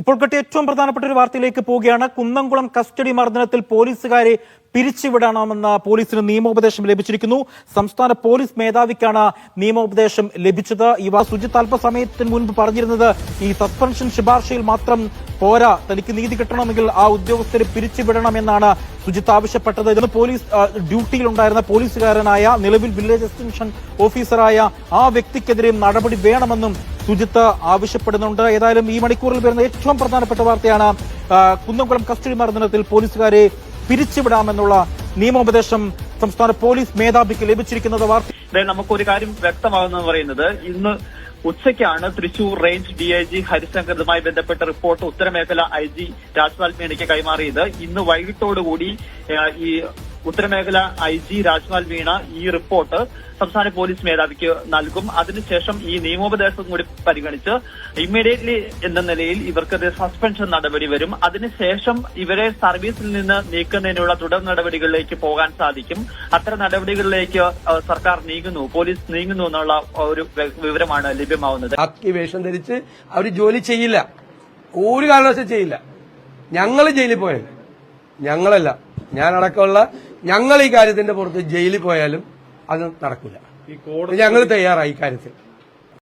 ഇപ്പോൾ കിട്ടിയ ഏറ്റവും പ്രധാനപ്പെട്ട ഒരു വാർത്തയിലേക്ക് പോവുകയാണ്. കുന്നംകുളം കസ്റ്റഡി മർദ്ദനത്തിൽ പോലീസുകാരെ പിരിച്ചുവിടണമെന്ന പോലീസിന് നിയമോപദേശം ലഭിച്ചിരിക്കുന്നു. സംസ്ഥാന പോലീസ് മേധാവിക്കാണ് നിയമോപദേശം ലഭിച്ചത്. സുജിത്ത് അല്പസമയത്തിന് മുൻപ് പറഞ്ഞിരുന്നത് ഈ സസ്പെൻഷൻ ശുപാർശയിൽ മാത്രം പോരാ, തനിക്ക് നീതി കിട്ടണമെങ്കിൽ ആ ഉദ്യോഗസ്ഥരെ പിരിച്ചുവിടണമെന്നാണ് സുജിത്ത് ആവശ്യപ്പെട്ടത്. ഇതിന് പോലീസ് ഡ്യൂട്ടിയിലുണ്ടായിരുന്ന പോലീസുകാരനായ നിലവിൽ വില്ലേജ് എക്സ്റ്റൻഷൻ ഓഫീസറായ ആ വ്യക്തിക്കെതിരെയും നടപടി വേണമെന്നും സുജിത്ത് ആവശ്യപ്പെടുന്നുണ്ട്. ഏതായാലും ഈ മണിക്കൂറിൽ വരുന്ന ഏറ്റവും പ്രധാനപ്പെട്ട വാർത്തയാണ് കുന്നംകുളം കസ്റ്റഡി മർദ്ദനത്തിൽ പോലീസുകാരെ പിരിച്ചുവിടാമെന്നുള്ള നിയമോപദേശം സംസ്ഥാന പോലീസ് മേധാവിക്ക് ലഭിച്ചിരിക്കുന്നത്. നമുക്കൊരു കാര്യം വ്യക്തമാകുന്നത് പറയുന്നത് ഇന്ന് ഉച്ചയ്ക്കാണ് തൃശൂർ റേഞ്ച് ഡിഐജി ഹരിശങ്കറുമായി ബന്ധപ്പെട്ട റിപ്പോർട്ട് ഉത്തരമേഖല ഐജി രാജ്പാൽ മീണയ്ക്ക് കൈമാറിയത്. ഇന്ന് വൈകിട്ടോടുകൂടി ഈ ഉത്തരമേഖല ഐജി രാജ്പാൽ മീണ ഈ റിപ്പോർട്ട് സംസ്ഥാന പോലീസ് മേധാവിക്ക് നൽകും. അതിനുശേഷം ഈ നിയമോപദേശം കൂടി പരിഗണിച്ച് ഇമ്മീഡിയറ്റ്ലി എന്ന നിലയിൽ ഇവർക്കെതിരെ സസ്പെൻഷൻ നടപടി വരും. അതിനുശേഷം ഇവരെ സർവീസിൽ നിന്ന് നീക്കുന്നതിനുള്ള തുടർ നടപടികളിലേക്ക് പോകാൻ സാധിക്കും. അത്തരം നടപടികളിലേക്ക് സർക്കാർ നീങ്ങുന്നു, പോലീസ് നീങ്ങുന്നു എന്നുള്ള ഒരു വിവരമാണ് ലഭ്യമാവുന്നത്. വേഷം ധരിച്ച് അവർ ജോലി ചെയ്യില്ല, ഒരു കാരണവശാലും ചെയ്യില്ല. ഞങ്ങൾ ജയിലിൽ പോയാലും, ഞങ്ങളല്ല ഞാനടക്കമുള്ള ഞങ്ങൾ ഈ കാര്യത്തിന്റെ പുറത്ത് ജയിലിൽ പോയാലും അത് നടക്കില്ല. ഞങ്ങൾ തയ്യാറായി ഇക്കാര്യത്തിൽ.